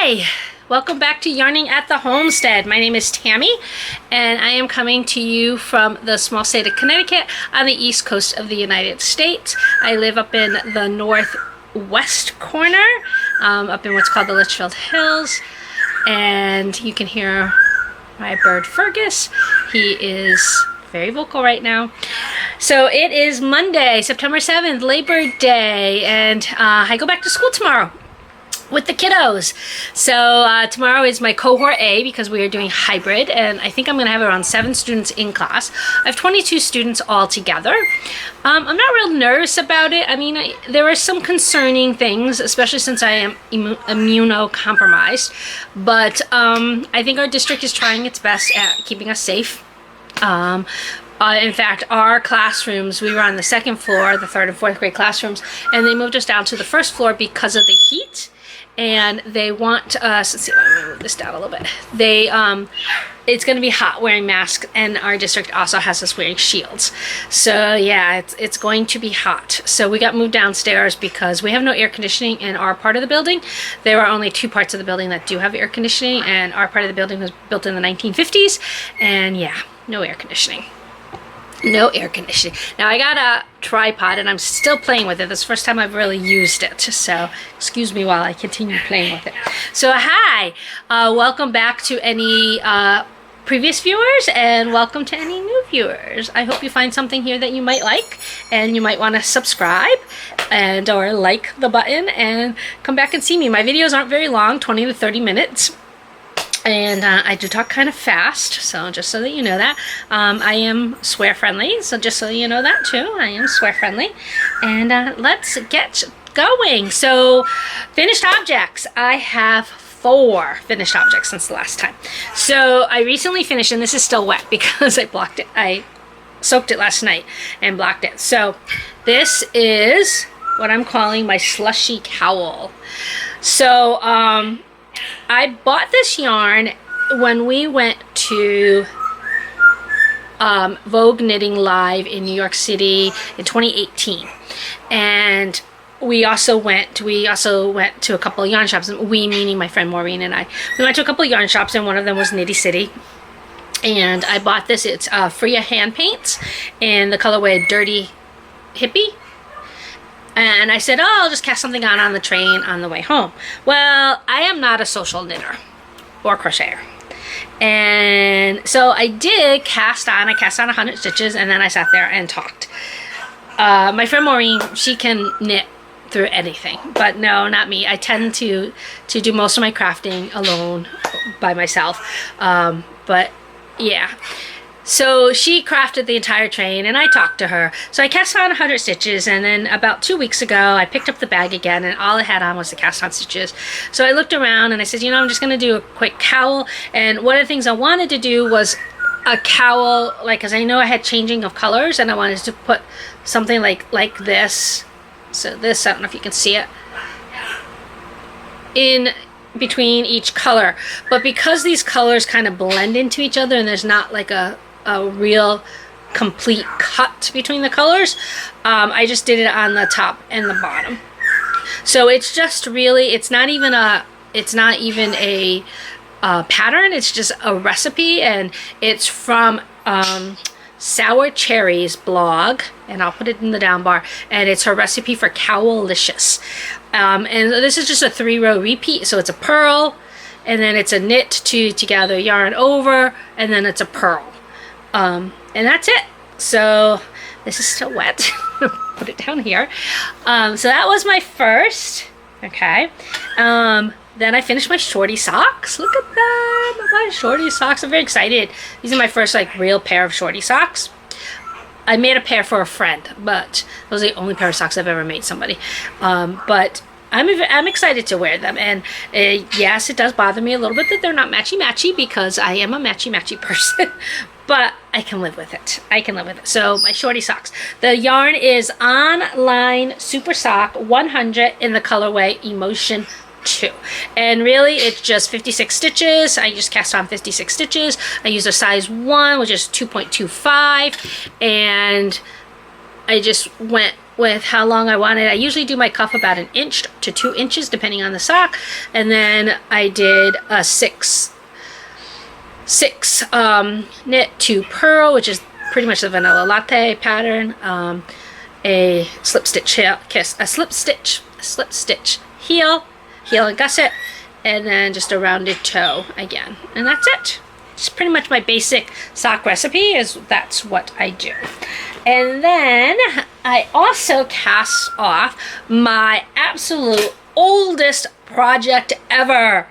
Hi, welcome back to Yarning at the Homestead. My name is Tammy and I am coming to you from the small state of Connecticut on the east coast of the United States. I live up in the northwest corner, up in what's called the Litchfield Hills, and you can hear my bird Fergus. He is very vocal right now. So it is Monday, September 7th, Labor Day, and I go back to school tomorrow with the kiddos. So tomorrow is my cohort A because we are doing hybrid, and I think I'm going to have around 7 students in class. I have 22 students all together. I'm not real nervous about it. I mean, there are some concerning things, especially since I am immunocompromised, but I think our district is trying its best at keeping us safe. In fact, our classrooms, we were on the second floor, the 3rd and 4th grade classrooms, and they moved us down to the 1st floor because of the heat. And they want us, let's see, let me move this down a little bit. It's going to be hot wearing masks, and our district also has us wearing shields. So yeah, it's going to be hot. So we got moved downstairs because we have no air conditioning in our part of the building. There are only 2 parts of the building that do have air conditioning, and our part of the building was built in the 1950s. And yeah, no air conditioning. No air conditioning. Now I got a tripod and I'm still playing with it. This is the first time I've really used it. So excuse me while I continue playing with it. So hi, welcome back to any previous viewers, and welcome to any new viewers. I hope you find something here that you might like, and you might want to subscribe and or like the button and come back and see me. My videos aren't very long, 20 to 30 minutes. And I do talk kind of fast, so just so that you know that. I am swear friendly, so just so you know that too. I am swear friendly. And let's get going. So, finished objects. I have 4 finished objects since the last time. So, I recently finished, and this is still wet because I blocked it. I soaked it last night and blocked it. So, this is what I'm calling my slushy cowl. So, I bought this yarn when we went to Vogue Knitting Live in New York City in 2018, and we also went to a couple of yarn shops. We, meaning my friend Maureen and I, we went to a couple of yarn shops, and one of them was Nitty City. And I bought this. It's Freya hand paints in the colorway Dirty Hippie. And I said, oh, I'll just cast something on the train on the way home. Well, I am not a social knitter or crocheter. And so I did cast on. I cast on 100 stitches, and then I sat there and talked. My friend Maureen, she can knit through anything. But no, not me. I tend to do most of my crafting alone by myself. But yeah. So she crafted the entire train, and I talked to her. So I cast on 100 stitches, and then about 2 weeks ago, I picked up the bag again, and all I had on was the cast on stitches. So I looked around, and I said, you know, I'm just going to do a quick cowl. And one of the things I wanted to do was a cowl, like, because I know I had changing of colors, and I wanted to put something like this. So this, I don't know if you can see it, in between each color. But because these colors kind of blend into each other, and there's not like a real complete cut between the colors, I just did it on the top and the bottom. So it's just really, it's not even a pattern, it's just a recipe, and it's from Sour Cherry's blog, and I'll put it in the down bar, and it's her recipe for Cowlicious. And this is just a 3-row repeat, so it's a purl, and then it's a knit 2 together, yarn over, and then it's a purl. And that's it. So this is still wet. Put it down here. So that was my first. Okay. Then I finished my shorty socks. Look at them. My shorty socks. I'm very excited. These are my first like real pair of shorty socks. I made a pair for a friend, but those are the only pair of socks I've ever made somebody. But I'm excited to wear them, and yes, it does bother me a little bit that they're not matchy-matchy because I am a matchy-matchy person, but I can live with it. I can live with it. So my shorty socks. The yarn is Online Super Sock 100 in the colorway Emotion 2. And really, it's just 56 stitches. I just cast on 56 stitches. I use a size 1, which is 2.25, and I just went with how long I wanted. I usually do my cuff about 1 inch to 2 inches depending on the sock, and then I did a six knit to purl, which is pretty much the vanilla latte pattern, a slip stitch heel and gusset, and then just a rounded toe again, and that's it. It's pretty much my basic sock recipe. That's what I do. And then I also cast off my absolute oldest project ever,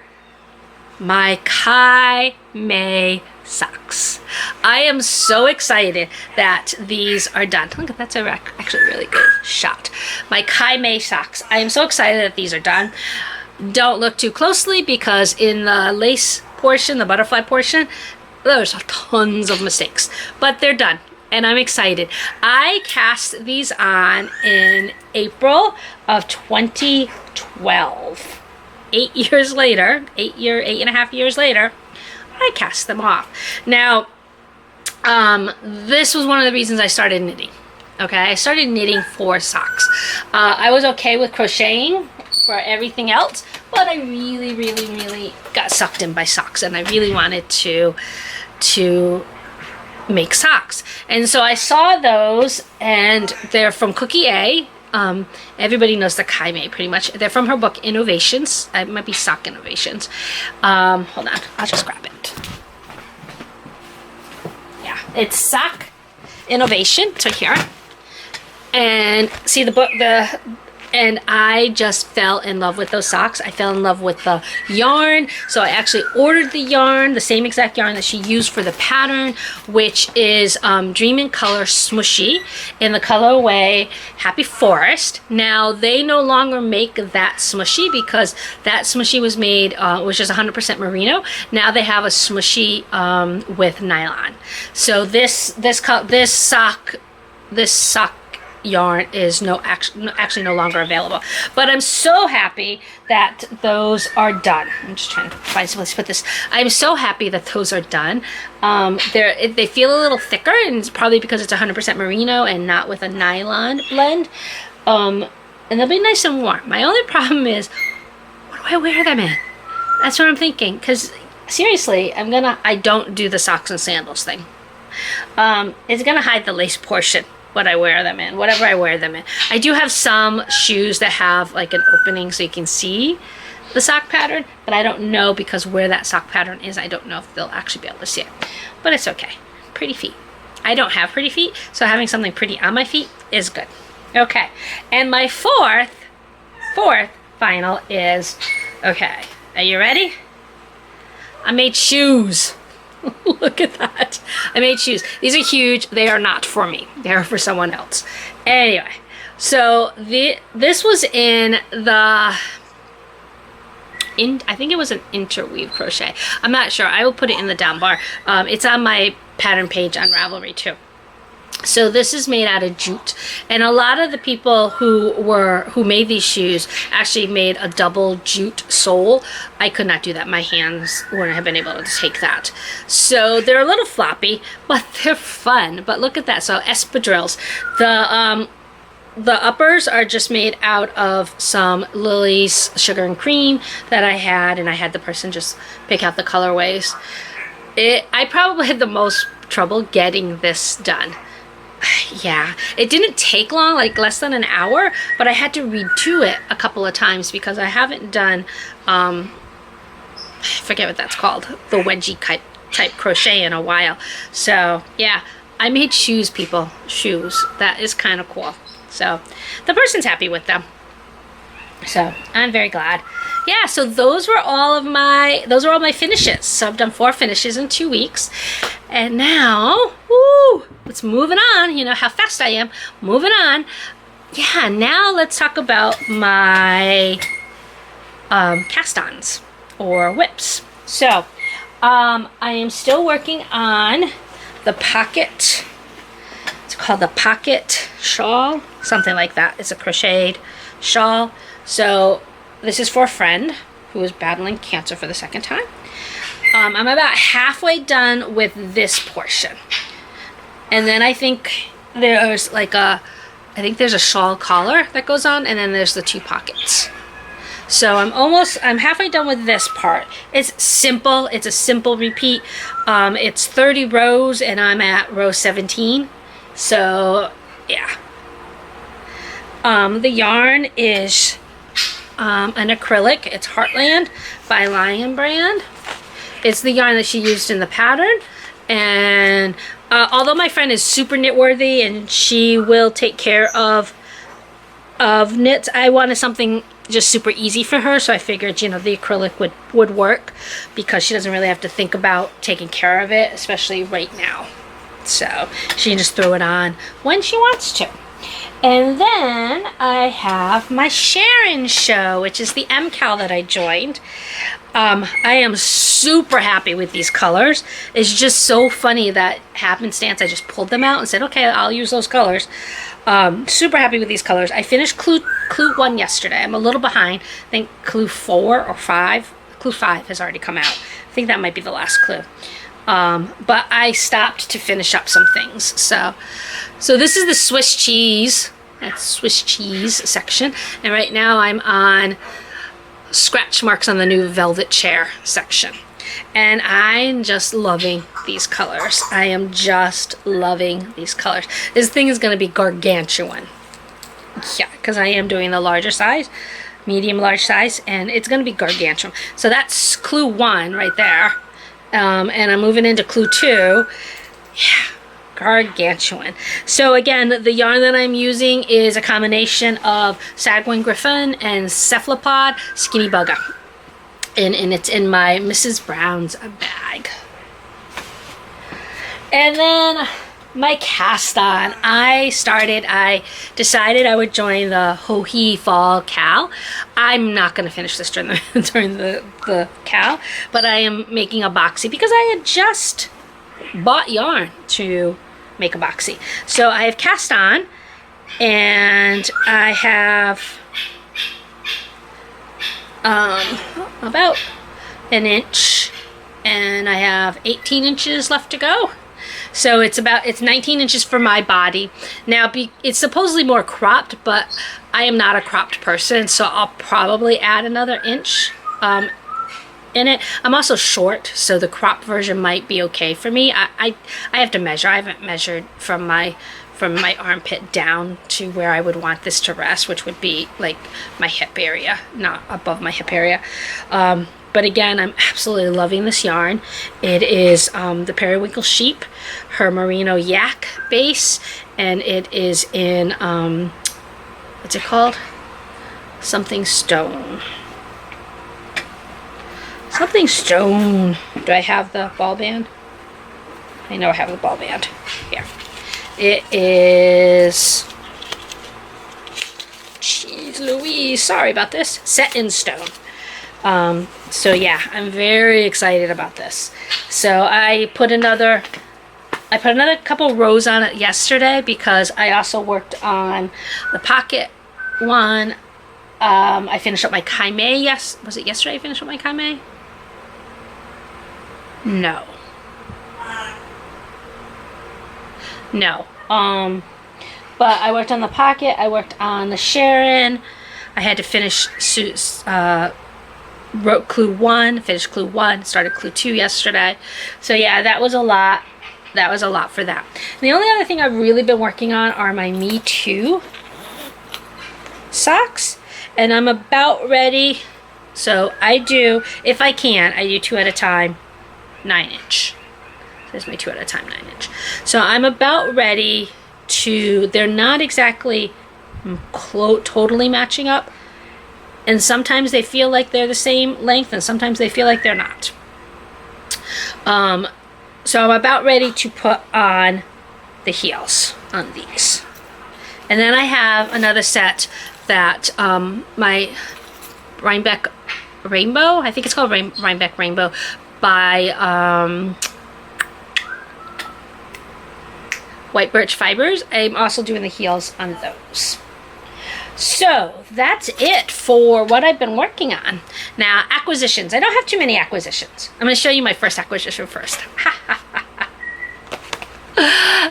my Kai May socks. I am so excited that these are done. Look at that's actually a really good shot. My Kai May socks. I am so excited that these are done. Don't look too closely because in the lace portion, the butterfly portion, there's tons of mistakes, but they're done and I'm excited. I cast these on in April of 2012. 8 years later, 8.5 years later, I cast them off. Now, this was one of the reasons I started knitting. Okay, I started knitting for socks. I was okay with crocheting for everything else, but I really got sucked in by socks, and I really wanted to make socks. And so I saw those, and they're from Cookie A. Everybody knows the Kai May pretty much. They're from her book Innovations. It might be Sock Innovations. Hold on, I'll just grab it. Yeah, it's Sock Innovation. So here, and see the book, and I just fell in love with those socks. I fell in love with the yarn. So I actually ordered the yarn, the same exact yarn that she used for the pattern, which is Dream in Color Smushy in the colorway Happy Forest. Now they no longer make that smushy because that smushy was made, which is 100% merino. Now they have a smushy with nylon. So this sock yarn is actually no longer available, but I'm so happy that those are done. I'm just trying to find some place to put this. I'm so happy that those are done. They feel a little thicker, and it's probably because it's 100% merino and not with a nylon blend, and they'll be nice and warm. My only problem is, what do I wear them in? That's what I'm thinking, because seriously, I don't do the socks and sandals thing. It's gonna hide the lace portion, what I wear them in, whatever I wear them in. I do have some shoes that have like an opening so you can see the sock pattern, but I don't know, because where that sock pattern is, I don't know if they'll actually be able to see it. But it's okay. Pretty feet. I don't have pretty feet, so having something pretty on my feet is good. Okay, and my fourth final is, okay, are you ready? I made shoes. Look at that. I made shoes. These are huge. They are not for me. They are for someone else. Anyway, so this was I think it was an interweave crochet. I'm not sure. I will put it in the down bar. It's on my pattern page on Ravelry too. So this is made out of jute, and a lot of the people who made these shoes actually made a double jute sole. I could not do that. My hands wouldn't have been able to take that. So they're a little floppy, but they're fun. But look at that. So espadrilles. The uppers are just made out of some Lily's Sugar and Cream that I had, and I had the person just pick out the colorways. I probably had the most trouble getting this done. Yeah, it didn't take long, like less than an hour, but I had to redo it a couple of times because I haven't done, I forget what that's called, the wedgie type crochet in a while. So yeah, I made shoes, people, shoes. That is kind of cool. So the person's happy with them. So I'm very glad. Yeah, so those were all my finishes. So I've done 4 finishes in 2 weeks. And now, woo, let's moving on. You know how fast I am. Moving on. Yeah, now let's talk about my cast-ons or whips. So I am still working on the pocket. It's called the pocket shawl, something like that. It's a crocheted shawl. So this is for a friend who is battling cancer for the 2nd time. I'm about halfway done with this portion. And then I think there's like a I think there's a shawl collar that goes on, and then there's the 2 pockets. So I'm halfway done with this part. It's simple. It's a simple repeat. It's 30 rows, and I'm at row 17. So yeah. The yarn is an acrylic. It's Heartland by Lion Brand. It's the yarn that she used in the pattern. And although my friend is super knit worthy and she will take care of knits, I wanted something just super easy for her, so I figured, you know, the acrylic would work because she doesn't really have to think about taking care of it, especially right now. So she can just throw it on when she wants to. And then I have my Sharon show, which is the MCAL that I joined. I am super happy with these colors. It's just so funny that happenstance I just pulled them out and said, okay, I'll use those colors. Super happy with these colors. I finished clue 1 yesterday. I'm a little behind. I think clue 4 or 5. Clue 5 has already come out. I think that might be the last clue. But I stopped to finish up some things. So this is the Swiss cheese. That's Swiss cheese section. And right now I'm on scratch marks on the new velvet chair section. And I'm just loving these colors. I am just loving these colors. This thing is going to be gargantuan. Yeah, because I am doing the larger size, medium large size, and it's going to be gargantuan. So that's clue 1 right there. And I'm moving into clue 2. Yeah, gargantuan. So again, the yarn that I'm using is a combination of Sagwin Griffin and Cephalopod Skinny Bugger. And it's in my Mrs. Brown's bag. And then my cast on. I decided I would join the Ho-He Fall Cal. I'm not going to finish this during the Cal, but I am making a boxy because I had just bought yarn to make a boxy. So I have cast on, and I have about an inch, and I have 18 inches left to go. So it's 19 inches for my body. Now it's supposedly more cropped, but I am not a cropped person, so I'll probably add another inch in it. I'm also short, so the cropped version might be okay for me. I have to measure. I haven't measured from my armpit down to where I would want this to rest, which would be like my hip area, not above my hip area. But again, I'm absolutely loving this yarn. It is the Periwinkle Sheep, her Merino Yak base, and it is in, what's it called? Something Stone. Something Stone. Do I have the ball band? I know I have the ball band. Here. It is, jeez Louise, sorry about this, Set in Stone. So yeah, I'm very excited about this. So I put another couple rows on it yesterday because I also worked on the pocket one. I finished up my Kaimei. Yes, was it yesterday I finished up my Kaimei? No. But I worked on the pocket, I worked on the Sharon, I had to finish wrote clue 1, finished clue 1, started clue 2 yesterday. So yeah, that was a lot. That was a lot for that. And the only other thing I've really been working on are my Me Too socks. And I'm about ready. So I do, if I can, I do 2 at a time, 9 inch. There's my 2 at a time 9 inch. So I'm about ready to, they're not exactly totally matching up. And sometimes they feel like they're the same length, and sometimes they feel like they're not. So I'm about ready to put on the heels on these. And then I have another set that my Rhinebeck Rainbow, I think it's called Rhinebeck Rainbow, by White Birch Fibers. I'm also doing the heels on those. So that's it for what I've been working on. Now, acquisitions. I don't have too many acquisitions. I'm going to show you my first acquisition first.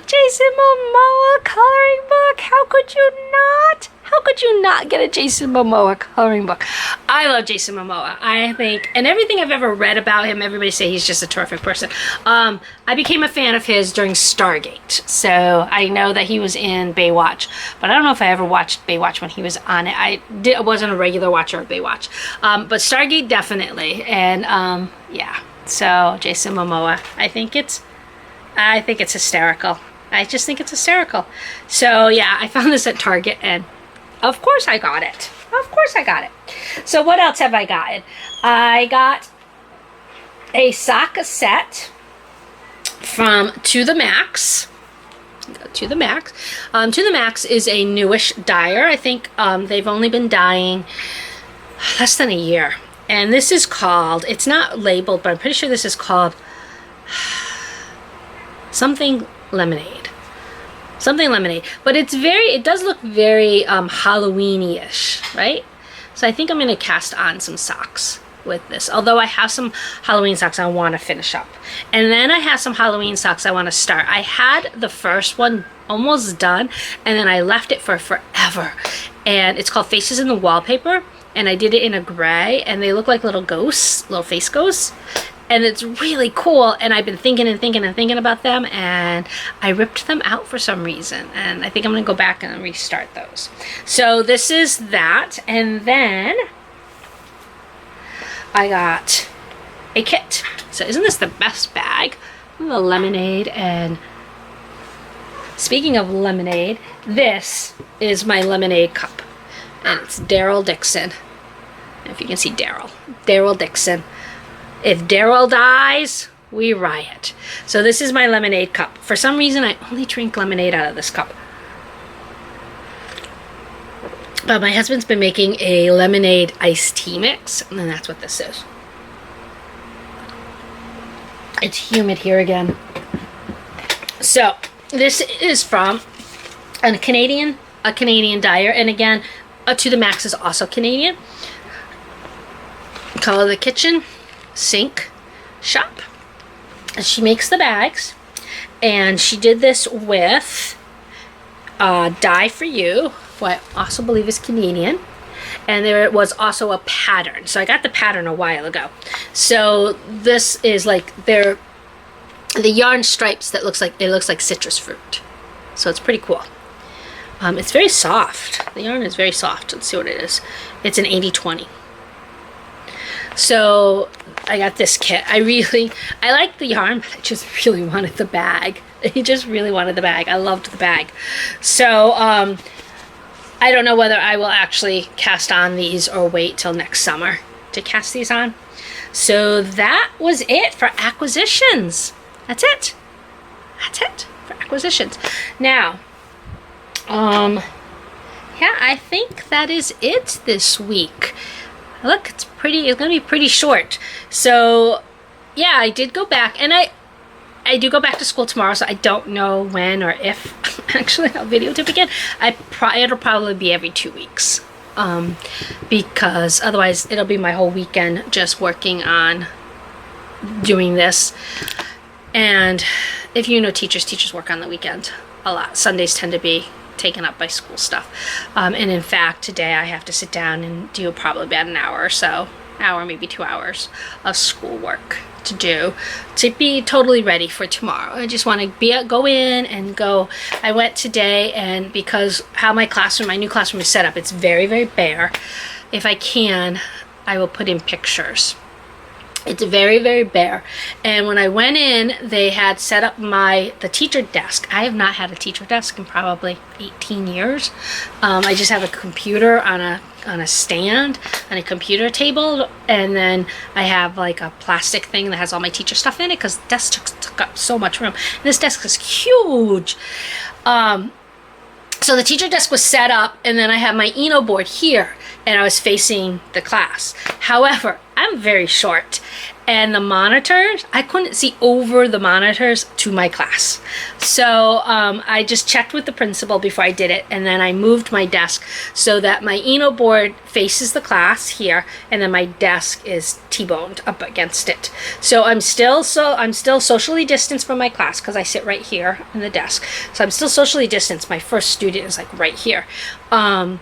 Jason Momoa coloring book. How could you not? How could you not get a Jason Momoa coloring book? I love Jason Momoa. I think, and everything I've ever read about him, everybody say he's just a terrific person. I became a fan of his during Stargate. So I know that he was in Baywatch, but I don't know if I ever watched Baywatch when he was on it. I wasn't a regular watcher of Baywatch. But Stargate definitely. And yeah, so Jason Momoa, I think it's hysterical. I just think it's hysterical. So yeah, I found this at Target and of course I got it. Of course I got it. So what else have I gotten? I got a sock set from To The Max. To The Max. To The Max is a newish dyer. I think they've only been dyeing less than a year. And this is called, it's not labeled, but I'm pretty sure this is called something lemonade. Something lemonade. But it does look very Halloween-ish, right? So I think I'm going to cast on some socks with this. Although I have some Halloween socks I want to finish up. And then I have some Halloween socks I want to start. I had the first one almost done, and then I left it for forever. And it's called Faces in the Wallpaper. And I did it in a gray, and they look like little ghosts, little face ghosts. And it's really cool, and I've been thinking about them, and I ripped them out for some reason, and I think I'm going to go back and restart those. So this is that, and then I got a kit. So isn't this the best bag? The lemonade, and speaking of lemonade, this is my lemonade cup, and it's Daryl Dixon. If you can see Daryl Dixon. If Daryl dies, we riot. So this is my lemonade cup. For some reason, I only drink lemonade out of this cup. But my husband's been making a lemonade iced tea mix, and then that's what this is. It's humid here again. So this is from a Canadian dyer, and again, To The Max is also Canadian. Call the Kitchen Sink Shop. And she makes the bags, and she did this with Dye For You, who I also believe is Canadian, and there was also a pattern. So I got the pattern a while ago. So this is like the yarn stripes that looks like citrus fruit. So it's pretty cool. It's very soft. The yarn is very soft. Let's see what it is. It's an 80/20. So I got this kit. I like the yarn, but I just really wanted the bag. I just really wanted the bag. I loved the bag. So I don't know whether I will actually cast on these or wait till next summer to cast these on. So that was it for acquisitions. That's it. That's it for acquisitions. Now, yeah, I think that is it this week. Look, it's going to be pretty short. So, yeah, I did go back, and I do go back to school tomorrow, so I don't know when or if actually I'll videotape again. It'll probably be every 2 weeks, because otherwise it'll be my whole weekend just working on doing this. And if you know teachers work on the weekend a lot. Sundays tend to be taken up by school stuff. And in fact, today I have to sit down and do probably about an hour or so, maybe 2 hours of schoolwork to do to be totally ready for tomorrow. I just want to go in and go. I went today, and because how my new classroom is set up, it's very, very bare. If I can, I will put in pictures. It's very, very bare. And when I went in, they had set up the teacher desk. I have not had a teacher desk in probably 18 years. I just have a computer on a stand, on a computer table, and then I have like a plastic thing that has all my teacher stuff in it, because the desk took up so much room. And this desk is huge. So the teacher desk was set up, and then I have my Eno board here, and I was facing the class. However, I'm very short, and the monitors, I couldn't see over the monitors to my class. So I just checked with the principal before I did it, and then I moved my desk so that my Eno board faces the class here, and then my desk is T-boned up against it. So I'm still socially distanced from my class because I sit right here in the desk. So I'm still socially distanced. My first student is like right here. I'm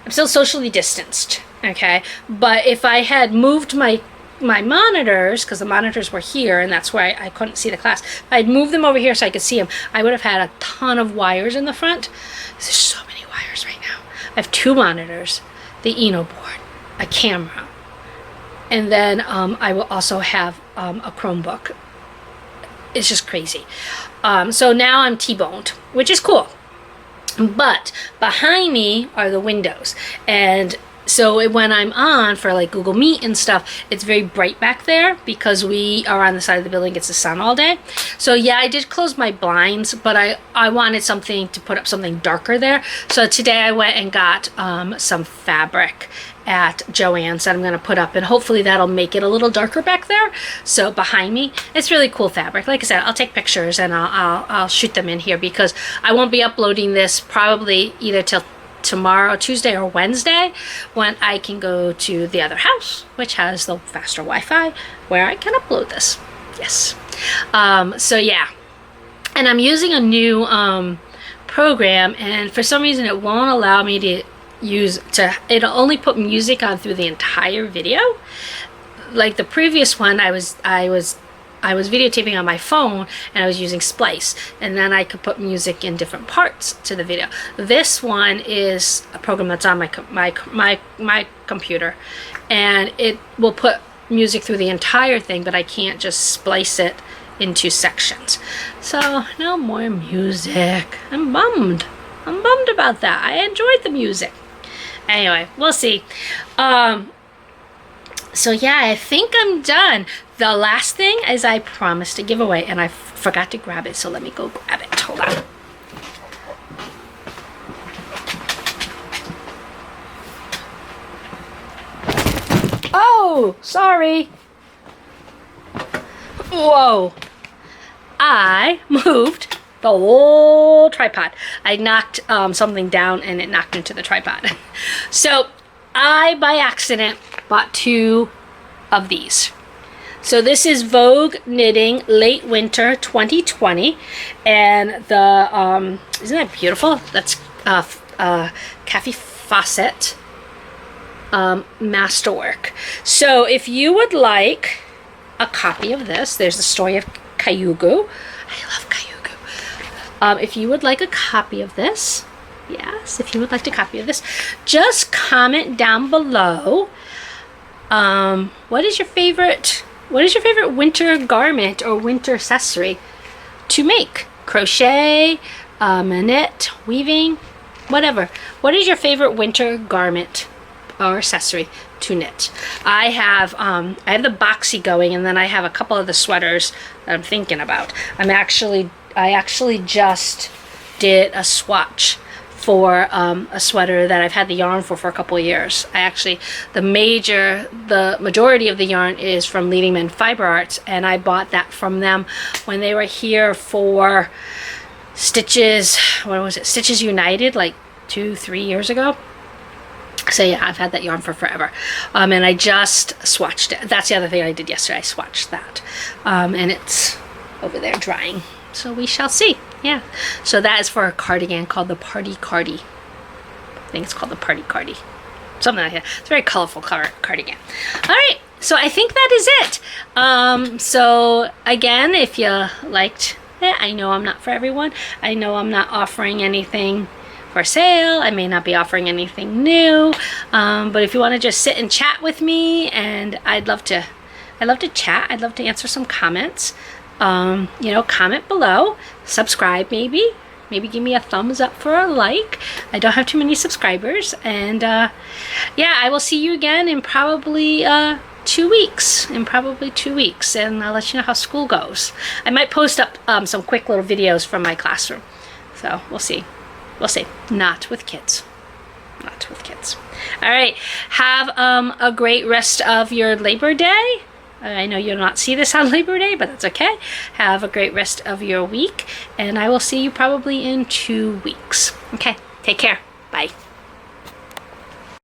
still socially distanced, okay? But if I had moved my monitors, because the monitors were here and that's why I couldn't see the class, if I'd moved them over here so I could see them, I would have had a ton of wires in the front. There's so many wires right now. I have 2 monitors, the Eno board, a camera, and then I will also have a Chromebook. It's just crazy. So now I'm T-boned, which is cool. But behind me are the windows, and so when I'm on for like Google Meet and stuff, it's very bright back there because we are on the side of the building, gets the sun all day. So yeah, I did close my blinds, but I wanted something to put up something darker there. So today I went and got some fabric at Joann's that I'm going to put up, and hopefully that'll make it a little darker back there. So behind me, it's really cool fabric. Like I said, I'll take pictures and I'll shoot them in here because I won't be uploading this probably either till tomorrow, Tuesday or Wednesday, when I can go to the other house, which has the faster Wi-Fi, where I can upload this. Yes. So yeah, and I'm using a new program, and for some reason it won't allow me to it'll only put music on through the entire video. Like the previous one, I was videotaping on my phone and I was using Splice, and then I could put music in different parts to the video. This one is a program that's on my computer, and it will put music through the entire thing, but I can't just splice it into sections. So no more music. I'm bummed about that. I enjoyed the music. Anyway, we'll see. So yeah, I think I'm done. The last thing is I promised a giveaway and I forgot to grab it, so let me go grab it. Hold on. Oh, sorry. Whoa. I moved the whole tripod. I knocked something down and it knocked into the tripod. So I, by accident, bought 2 of these. So this is Vogue Knitting Late Winter 2020, and the isn't that beautiful? That's Kathy Fawcett masterwork. So if you would like a copy of this, there's the story of Cayugu. I love Cayugu. If you would like a copy of this, yes, if you would like a copy of this, just comment down below. What is your favorite winter garment or winter accessory to make? Crochet, knit, weaving, whatever. What is your favorite winter garment or accessory to knit? I have the boxy going, and then I have a couple of the sweaters that I'm thinking about. I actually just did a swatch for a sweater that I've had the yarn for a couple of years. The majority of the yarn is from Leading Men Fiber Arts, and I bought that from them when they were here for Stitches, Stitches United, like 2-3 years ago. So yeah, I've had that yarn for forever. And I just swatched it. That's the other thing I did yesterday. I swatched that. And it's over there drying. So we shall see. Yeah. So that is for a cardigan called the Party Cardi. I think it's called the Party Cardi. Something like that. It's a very colorful cardigan. All right. So I think that is it. So again, if you liked it, I know I'm not for everyone. I know I'm not offering anything for sale. I may not be offering anything new, but if you want to just sit and chat with me, and I'd love to chat. I'd love to answer some comments. Comment below, subscribe, maybe give me a thumbs up for a like. I don't have too many subscribers, and yeah, I will see you again in probably 2 weeks. And I'll let you know how school goes. I might post up some quick little videos from my classroom, so we'll see. Not with kids. All right. Have a great rest of your Labor Day. I know you'll not see this on Labor Day, but that's okay. Have a great rest of your week, and I will see you probably in 2 weeks. Okay, take care. Bye.